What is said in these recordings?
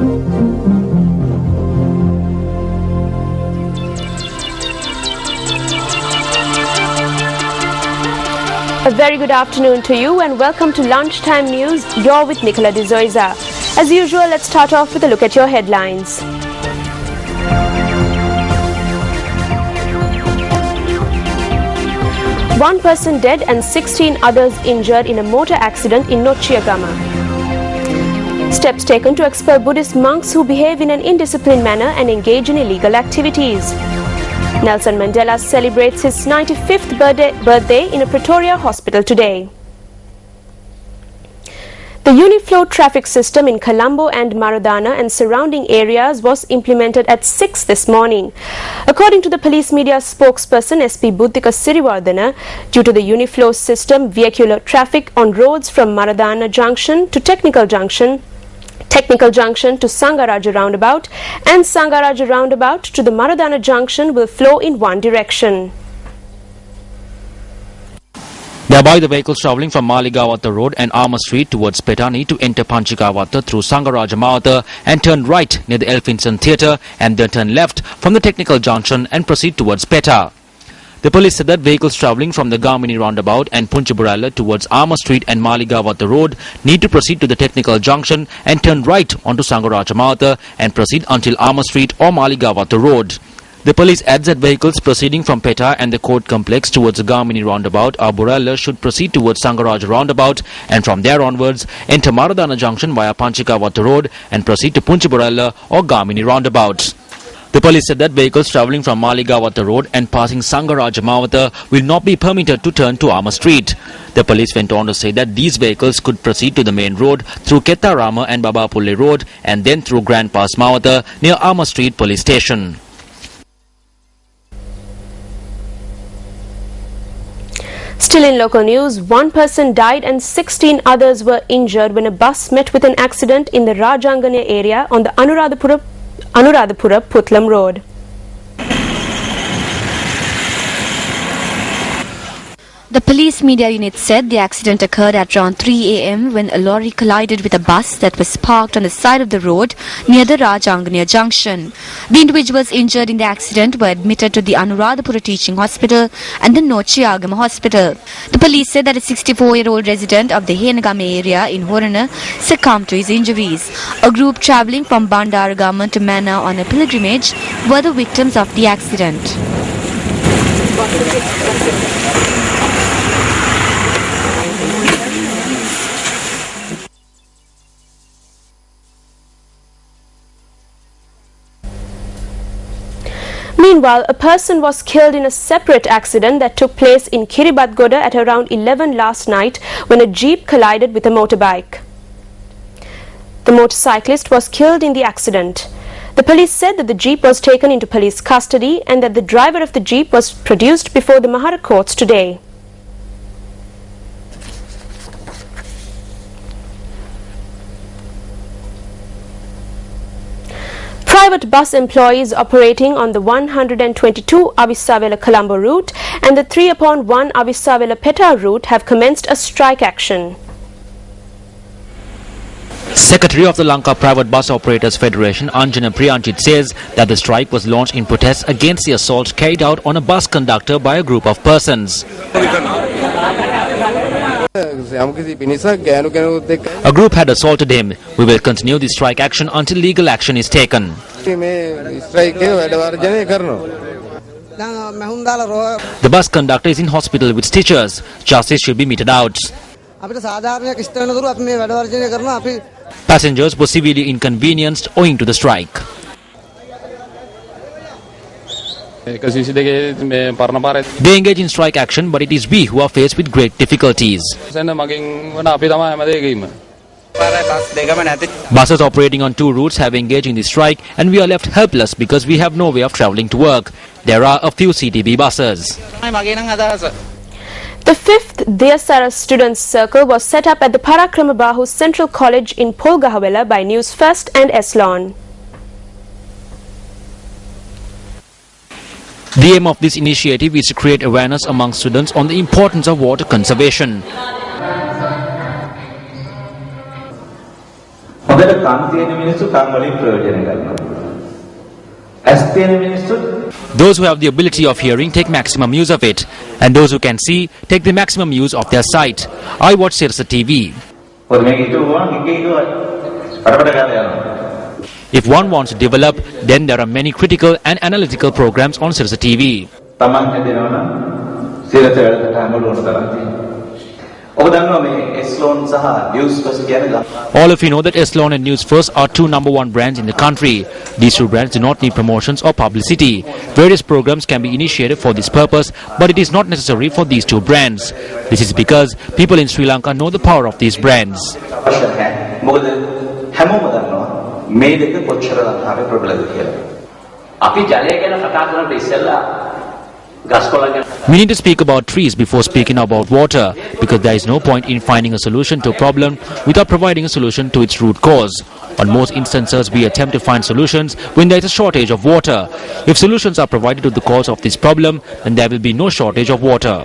A very good afternoon to you and welcome to Lunchtime News. You're with Nicola De Zoiza. As usual, let's start off with a look at your headlines. One person dead and 16 others injured in a motor accident in Nochiagama. Steps taken to expel Buddhist monks who behave in an indisciplined manner and engage in illegal activities. Nelson Mandela celebrates his 95th birthday in a Pretoria hospital today. The Uniflow traffic system in Colombo and Maradana and surrounding areas was implemented at 6 this morning. According to the police media spokesperson SP Buddhika Siriwardana, due to the Uniflow system, vehicular traffic on roads from Maradana Junction to Technical Junction to Sangaraja roundabout and Sangaraja roundabout to the Maradana Junction will flow in one direction. Thereby, the vehicles travelling from Maligawata Road and Armour Street towards Petani to enter Panchikawata through Sangaraja Mawata and turn right near the Elphinstone Theatre and then turn left from the Technical Junction and proceed towards Peta. The police said that vehicles travelling from the Gamini roundabout and Punchaburalla towards Armour Street and Maligawata Road need to proceed to the Technical Junction and turn right onto Sangaraja Mawata and proceed until Armour Street or Maligawata Road. The police adds that vehicles proceeding from Peta and the court complex towards the Gamini roundabout or Buralla should proceed towards Sangaraja roundabout and from there onwards enter Maradana Junction via Panchikawata Road and proceed to Punchaburalla or Gamini roundabout. The police said that vehicles travelling from Maligawata Road and passing Sangaraja Mawata will not be permitted to turn to Armour Street. The police went on to say that these vehicles could proceed to the main road through Kettarama and Babapulle Road and then through Grand Pass Mawata near Armour Street Police Station. Still in local news, one person died and 16 others were injured when a bus met with an accident in the Rajanganya area on the Anuradhapura-Putlam Road. The police media unit said the accident occurred at around 3 a.m. when a lorry collided with a bus that was parked on the side of the road near the Rajanganya Junction. The individuals injured in the accident were admitted to the Anuradhapura Teaching Hospital and the Nochiagama Hospital. The police said that a 64-year-old resident of the Henagama area in Horana succumbed to his injuries. A group travelling from Bandaragama to Mana on a pilgrimage were the victims of the accident. Meanwhile, a person was killed in a separate accident that took place in Kiribadgoda at around 11 last night when a jeep collided with a motorbike. The motorcyclist was killed in the accident. The police said that the jeep was taken into police custody and that the driver of the jeep was produced before the Mahara courts today. Private bus employees operating on the 122 Avissavela-Colombo route and the 3/1 Avissavela-Peta route have commenced a strike action. Secretary of the Lanka Private Bus Operators Federation Anjana Priyanchit says that the strike was launched in protest against the assault carried out on a bus conductor by a group of persons. A group had assaulted him. We will continue the strike action until legal action is taken. The bus conductor is in hospital with stitches. Justice should be meted out. Passengers were severely inconvenienced owing to the strike. They engage in strike action, but it is we who are faced with great difficulties. Buses operating on two routes have engaged in the strike and we are left helpless because we have no way of travelling to work. There are a few CTB buses. The 5th Diyasara Students' Circle was set up at the Parakramabahu Central College in Polgahawela by Newsfirst and Eslon. The aim of this initiative is to create awareness among students on the importance of water conservation. Those who have the ability of hearing take maximum use of it, and those who can see take the maximum use of their sight. I watch Sirsa TV. If one wants to develop, then there are many critical and analytical programs on Sirsa TV. All of you know that Eslon and Newsfirst are two #1 brands in the country. These two brands do not need promotions or publicity. Various programs can be initiated for this purpose, but it is not necessary for these two brands. This is because people in Sri Lanka know the power of these brands. We need to speak about trees before speaking about water, because there is no point in finding a solution to a problem without providing a solution to its root cause. On most instances, we attempt to find solutions when there is a shortage of water. If solutions are provided to the cause of this problem, then there will be no shortage of water.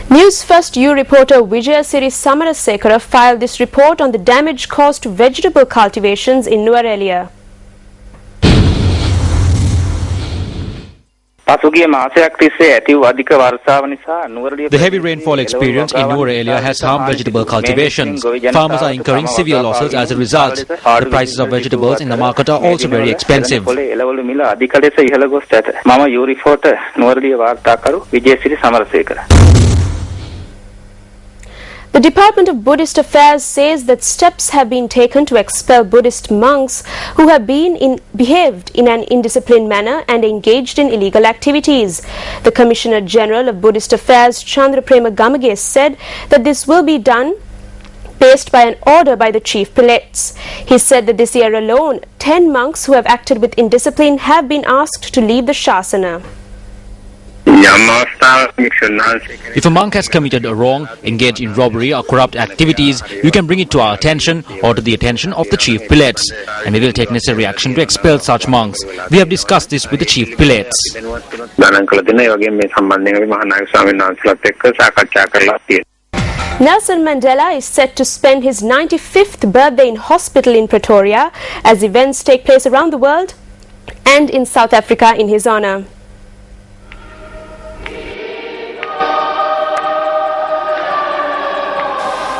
Newsfirst U reporter Vijayasiri Samarasekara filed this report on the damage caused to vegetable cultivations in Nuwara. The heavy rainfall experienced in Nuwara has harmed vegetable cultivations. Farmers are incurring severe losses as a result. The prices of vegetables in the market are also very expensive. The Department of Buddhist Affairs says that steps have been taken to expel Buddhist monks who have behaved in an indisciplined manner and engaged in illegal activities. The Commissioner General of Buddhist Affairs, Chandra Prema Gamage, said that this will be done based by an order by the chief prelates. He said that this year alone, 10 monks who have acted with indiscipline have been asked to leave the Shasana. If a monk has committed a wrong, engaged in robbery or corrupt activities, you can bring it to our attention or to the attention of the chief prelates, and we will take necessary action to expel such monks. We have discussed this with the chief prelates. Nelson Mandela is set to spend his 95th birthday in hospital in Pretoria as events take place around the world and in South Africa in his honor.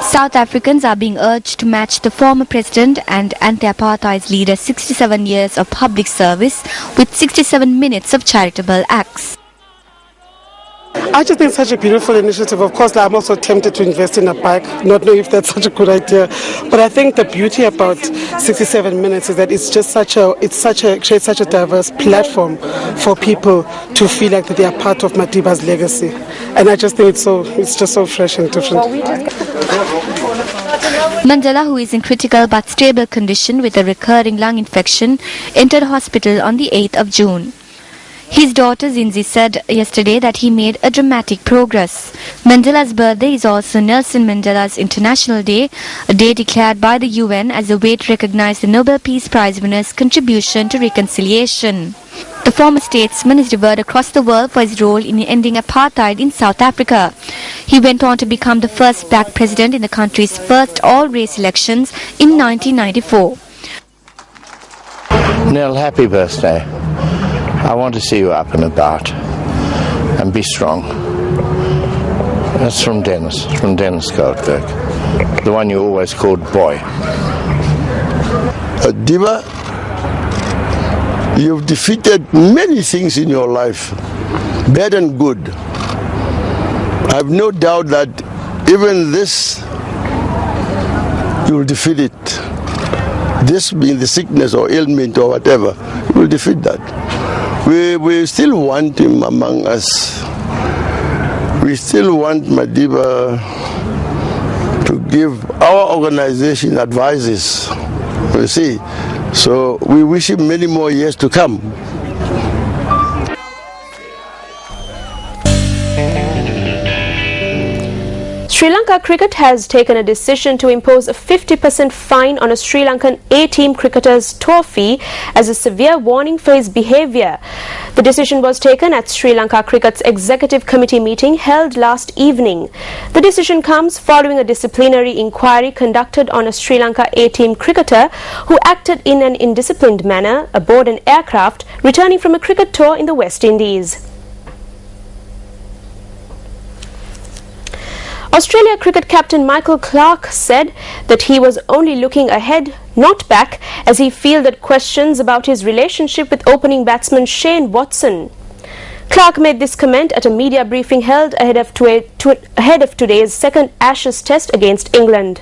South Africans are being urged to match the former president and anti-apartheid leader's 67 years of public service with 67 minutes of charitable acts. I just think it's such a beautiful initiative. Of course, I'm also tempted to invest in a bike, not know if that's such a good idea. But I think the beauty about 67 minutes is that it's just such a diverse platform for people to feel like that they are part of Madiba's legacy. And I just think it's just so fresh and different. Mandela, who is in critical but stable condition with a recurring lung infection, entered hospital on the 8th of June. His daughter Zinzi said yesterday that he made a dramatic progress. Mandela's birthday is also Nelson Mandela's International Day, a day declared by the UN as a way to recognize the Nobel Peace Prize winner's contribution to reconciliation. The former statesman is revered across the world for his role in ending apartheid in South Africa. He went on to become the first black president in the country's first all-race elections in 1994. Nell, happy birthday. I want to see you up and about and be strong. That's from Dennis Goldberg, the one you always called boy. Diva, you've defeated many things in your life, bad and good. I have no doubt that even this, you'll defeat it. This being the sickness or ailment or whatever, you will defeat that. We still want him among us. We still want Madiba to give our organization advices, you see. So we wish him many more years to come. Sri Lanka Cricket has taken a decision to impose a 50% fine on a Sri Lankan A-team cricketer's tour fee as a severe warning for his behaviour. The decision was taken at Sri Lanka Cricket's executive committee meeting held last evening. The decision comes following a disciplinary inquiry conducted on a Sri Lanka A-team cricketer who acted in an indisciplined manner aboard an aircraft returning from a cricket tour in the West Indies. Australia cricket captain Michael Clarke said that he was only looking ahead, not back, as he fielded questions about his relationship with opening batsman Shane Watson. Clarke made this comment at a media briefing held ahead of today's second Ashes test against England.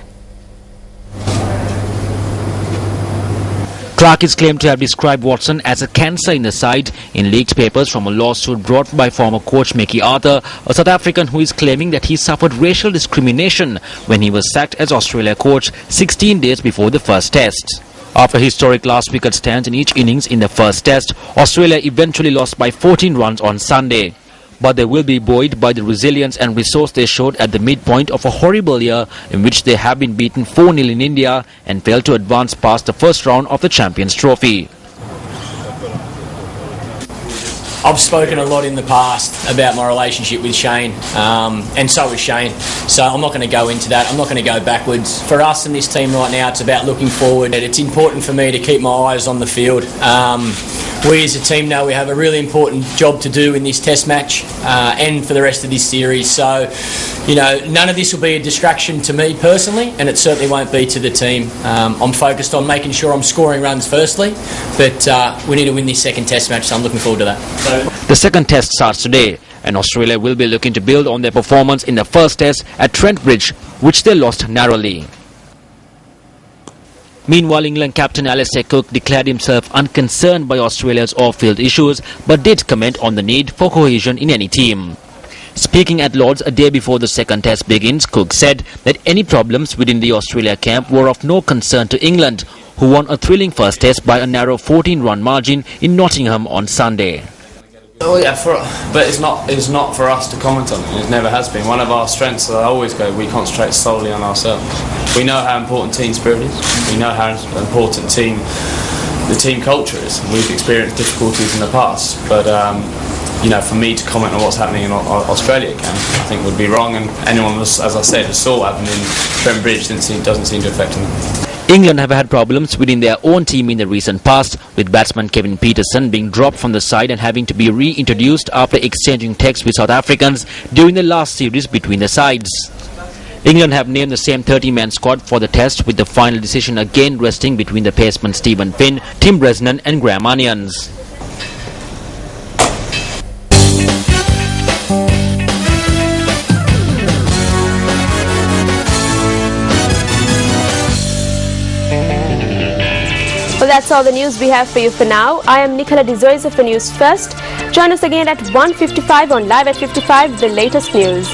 Clarke is claimed to have described Watson as a cancer in the side in leaked papers from a lawsuit brought by former coach Mickey Arthur, a South African who is claiming that he suffered racial discrimination when he was sacked as Australia coach 16 days before the first test. After historic last wicket stands in each innings in the first test, Australia eventually lost by 14 runs on Sunday. But they will be buoyed by the resilience and resource they showed at the midpoint of a horrible year in which they have been beaten 4-0 in India and failed to advance past the first round of the Champions Trophy. I've spoken a lot in the past about my relationship with Shane, and so is Shane. So I'm not going to go into that. I'm not going to go backwards. For us in this team right now, it's about looking forward. It's important for me to keep my eyes on the field. We as a team know we have a really important job to do in this test match and for the rest of this series. So, you know, none of this will be a distraction to me personally, and it certainly won't be to the team. I'm focused on making sure I'm scoring runs firstly, but we need to win this second test match, so I'm looking forward to that. The second test starts today, and Australia will be looking to build on their performance in the first test at Trent Bridge, which they lost narrowly. Meanwhile, England captain Alastair Cook declared himself unconcerned by Australia's off-field issues, but did comment on the need for cohesion in any team. Speaking at Lord's a day before the second test begins, Cook said that any problems within the Australia camp were of no concern to England, who won a thrilling first test by a narrow 14-run margin in Nottingham on Sunday. Oh yeah, but it's not for us to comment on it. It never has been. One of our strengths, I always go, we concentrate solely on ourselves. We know how important team spirit is. We know how important the team culture is. We've experienced difficulties in the past, but you know, for me to comment on what's happening in Australia camp, I think would be wrong. And anyone, as I said, who saw what happened in Trent Bridge doesn't seem to affect them. England have had problems within their own team in the recent past, with batsman Kevin Peterson being dropped from the side and having to be reintroduced after exchanging texts with South Africans during the last series between the sides. England have named the same 30-man squad for the test, with the final decision again resting between the pacemen Stephen Finn, Tim Bresnan and Graham Onions. Well, that's all the news we have for you for now. I am Nicola Dezoiza for Newsfirst. Join us again at 1:55 on Live at 55, the latest news.